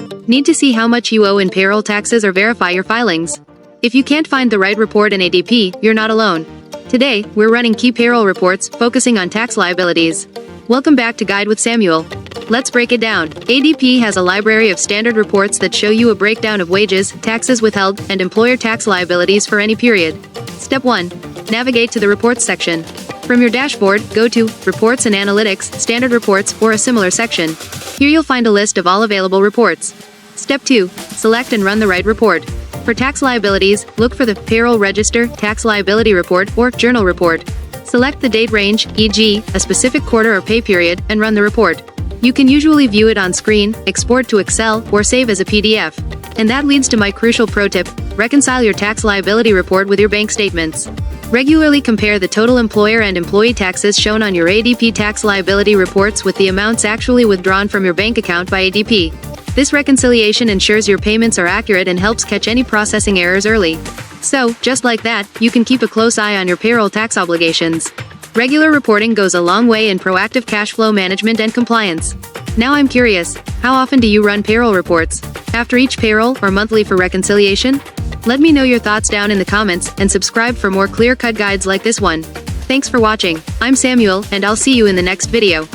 Need to see how much you owe in payroll taxes or verify your filings? If you can't find the right report in ADP, you're not alone. Today, we're running key payroll reports focusing on tax liabilities. Welcome back to Guide with Samuel. Let's break it down. ADP has a library of standard reports that show you a breakdown of wages, taxes withheld, and employer tax liabilities for any period. Step 1. Navigate to the Reports section. From your dashboard, go to Reports and Analytics, Standard Reports, or a similar section. Here you'll find a list of all available reports. Step 2. Select and run the right report. For tax liabilities, look for the Payroll Register Tax Liability Report or Journal Report. Select the date range, e.g., a specific quarter or pay period, and run the report. You can usually view it on screen, export to Excel, or save as a PDF. And that leads to my crucial pro tip: reconcile your tax liability report with your bank statements. Regularly compare the total employer and employee taxes shown on your ADP tax liability reports with the amounts actually withdrawn from your bank account by ADP. This reconciliation ensures your payments are accurate and helps catch any processing errors early. So, just like that, you can keep a close eye on your payroll tax obligations. Regular reporting goes a long way in proactive cash flow management and compliance. Now I'm curious, how often do you run payroll reports? After each payroll or monthly for reconciliation? Let me know your thoughts down in the comments and subscribe for more clear-cut guides like this one. Thanks for watching. I'm Samuel, and I'll see you in the next video.